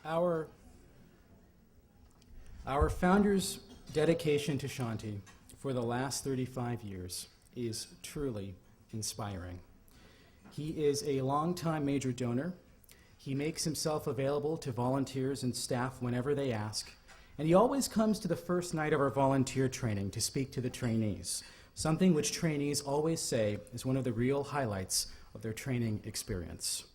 Our founder's dedication to Shanti for the last 35 years is truly inspiring. He is a longtime major donor. He makes himself available to volunteers and staff whenever they ask, and he always comes to the first night of our volunteer training to speak to the trainees, something which trainees always say is one of the real highlights of their training experience.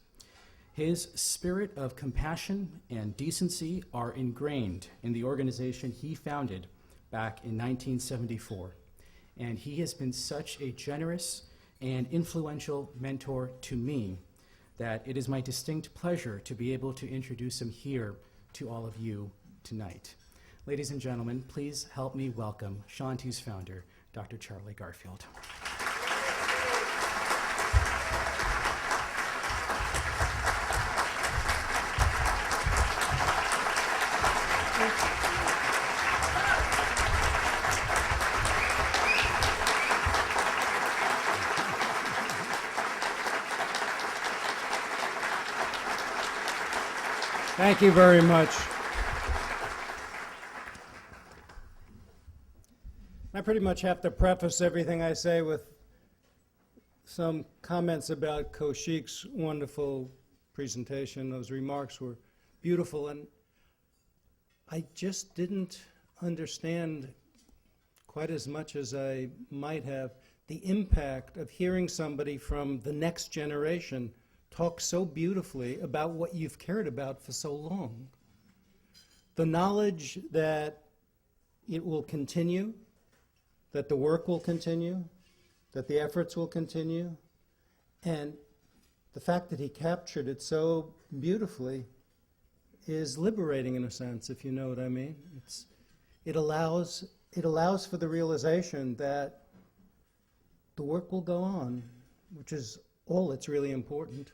His spirit of compassion and decency are ingrained in the organization he founded back in 1974, and he has been such a generous and influential mentor to me that it is my distinct pleasure to be able to introduce him here to all of you tonight. Ladies and gentlemen, please help me welcome Shanti's founder, Dr. Charlie Garfield. Thank you very much. I pretty much have to preface everything I say with some comments about Kaushik's wonderful presentation. Those remarks were beautiful, and I just didn't understand quite as much as I might have the impact of hearing somebody from the next generation talk so beautifully about what you've cared about for so long. The knowledge that it will continue, that the work will continue, that the efforts will continue, and the fact that he captured it so beautifully is liberating in a sense, if you know what I mean. It allows for the realization that the work will go on, which is all that's really important.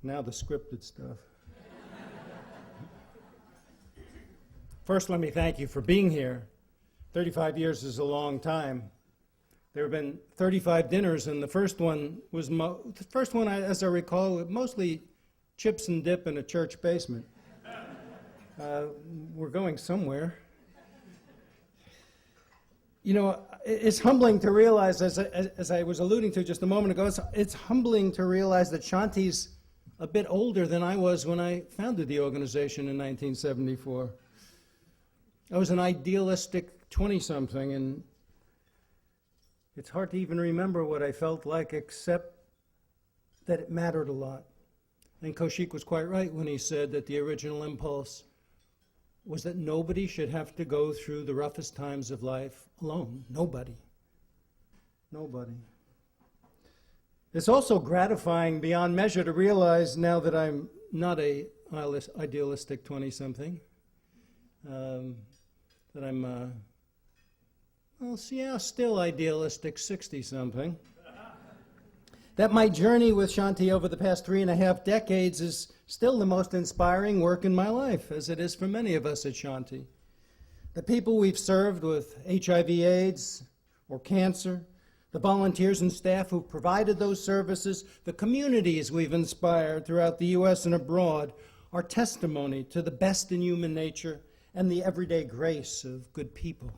Now the scripted stuff. First, let me thank you for being here. 35 years is a long time. There have been 35 dinners, and the first one, as I recall, mostly chips and dip in a church basement. We're going somewhere. You know, it's humbling to realize, as I was alluding to just a moment ago, it's humbling to realize that Shanti's a bit older than I was when I founded the organization in 1974. I was an idealistic 20-something, and it's hard to even remember what I felt like, except that it mattered a lot. And Kaushik was quite right when he said that the original impulse was that nobody should have to go through the roughest times of life alone. Nobody. Nobody. It's also gratifying beyond measure to realize now that I'm not a idealistic 20-something, that I'm, still idealistic 60-something. That my journey with Shanti over the past 3.5 decades is still the most inspiring work in my life, as it is for many of us at Shanti. The people we've served with HIV/AIDS or cancer, the volunteers and staff who provided those services, the communities we've inspired throughout the U.S. and abroad are testimony to the best in human nature and the everyday grace of good people.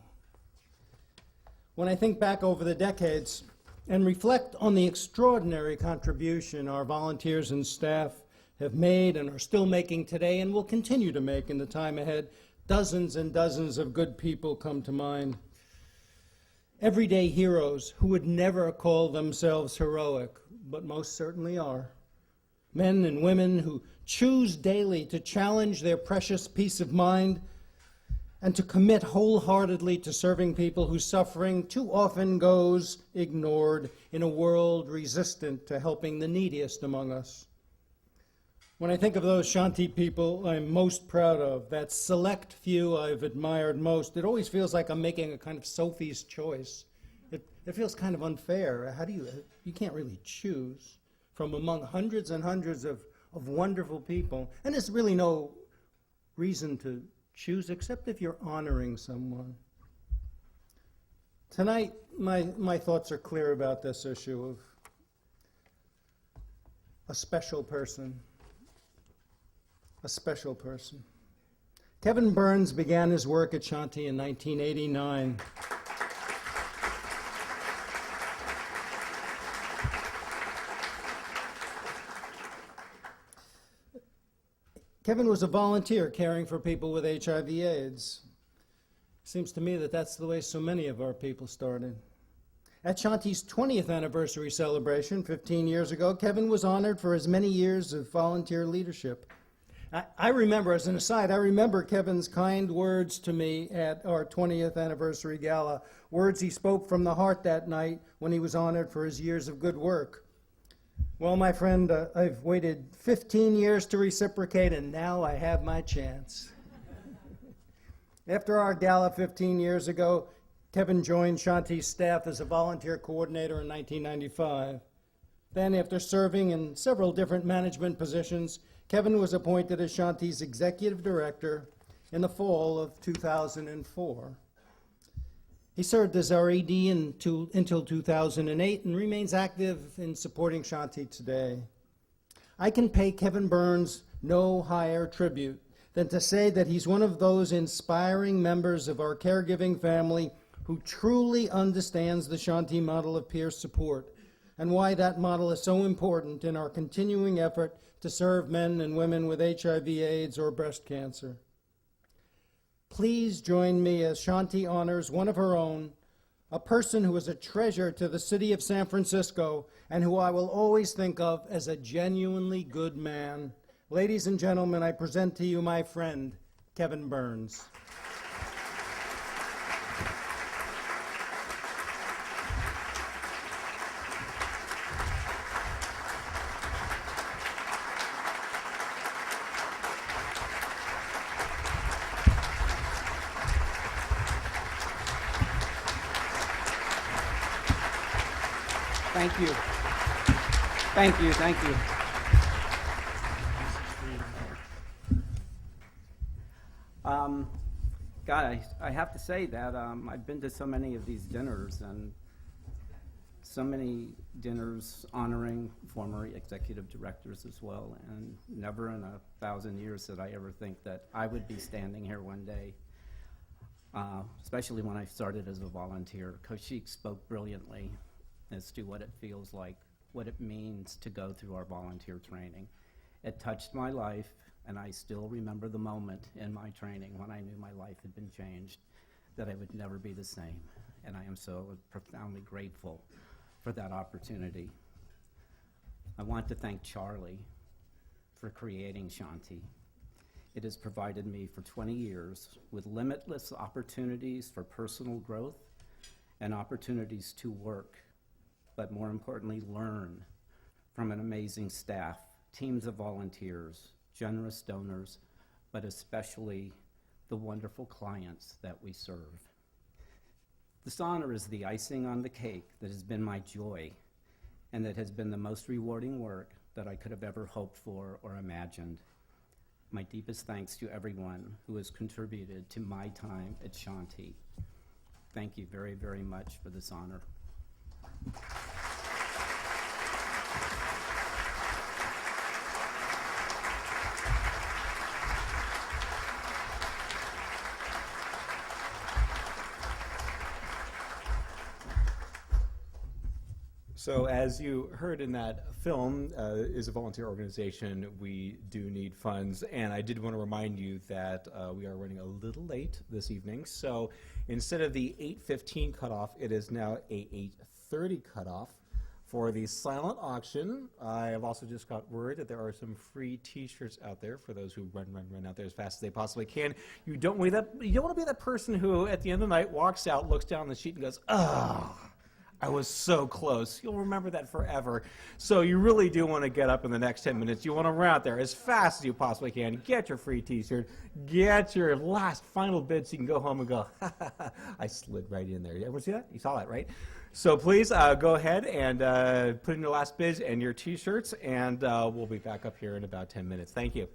When I think back over the decades and reflect on the extraordinary contribution our volunteers and staff have made and are still making today and will continue to make in the time ahead, dozens and dozens of good people come to mind. Everyday heroes who would never call themselves heroic, but most certainly are. Men and women who choose daily to challenge their precious peace of mind and to commit wholeheartedly to serving people whose suffering too often goes ignored in a world resistant to helping the neediest among us. When I think of those Shanti people I'm most proud of, that select few I've admired most, it always feels like I'm making a kind of Sophie's choice. It feels kind of unfair. You can't really choose from among hundreds and hundreds of wonderful people. And there's really no reason to choose except if you're honoring someone. Tonight, my thoughts are clear about this issue of a special person, a special person. Kevin Burns began his work at Shanti in 1989. Kevin was a volunteer caring for people with HIV/AIDS. Seems to me that that's the way so many of our people started. At Shanti's 20th anniversary celebration 15 years ago, Kevin was honored for his many years of volunteer leadership. I remember, as an aside, I remember Kevin's kind words to me at our 20th anniversary gala, words he spoke from the heart that night when he was honored for his years of good work. Well, my friend, I've waited 15 years to reciprocate, and now I have my chance. After our gala 15 years ago, Kevin joined Shanti's staff as a volunteer coordinator in 1995. Then, after serving in several different management positions, Kevin was appointed as Shanti's executive director in the fall of 2004. He served as our AD until 2008 and remains active in supporting Shanti today. I can pay Kevin Burns no higher tribute than to say that he's one of those inspiring members of our caregiving family who truly understands the Shanti model of peer support and why that model is so important in our continuing effort to serve men and women with HIV/AIDS or breast cancer. Please join me as Shanti honors one of her own, a person who is a treasure to the city of San Francisco and who I will always think of as a genuinely good man. Ladies and gentlemen, I present to you my friend, Kevin Burns. Thank you. Thank you, thank you. God, I have to say that I've been to so many of these dinners, and so many dinners honoring former executive directors as well, and never in 1,000 years did I ever think that I would be standing here one day, especially when I started as a volunteer. Coach Sheik spoke brilliantly as to what it feels like, what it means to go through our volunteer training. It touched my life, and I still remember the moment in my training when I knew my life had been changed, that I would never be the same. And I am so profoundly grateful for that opportunity. I want to thank Charlie for creating Shanti. It has provided me for 20 years with limitless opportunities for personal growth and opportunities to work, but more importantly, learn from an amazing staff, teams of volunteers, generous donors, but especially the wonderful clients that we serve. This honor is the icing on the cake that has been my joy, and that has been the most rewarding work that I could have ever hoped for or imagined. My deepest thanks to everyone who has contributed to my time at Shanti. Thank you very, very much for this honor. So as you heard in that film, is a volunteer organization. We do need funds, and I did want to remind you that we are running a little late this evening. So instead of the 8:15 cutoff, it is now a 8:30 cutoff for the silent auction. I have also just got word that there are some free T-shirts out there for those who run out there as fast as they possibly can. You don't want to be that person who, at the end of the night, walks out, looks down the sheet, and goes, "Oh, I was so close." You'll remember that forever. So you really do want to get up in the next 10 minutes. You want to run out there as fast as you possibly can, get your free T-shirt, get your last final bid so you can go home and go, "Ha, ha, ha, I slid right in there." You ever see that? You saw that, right? So please go ahead and put in your last bids and your T-shirts, and we'll be back up here in about 10 minutes. Thank you.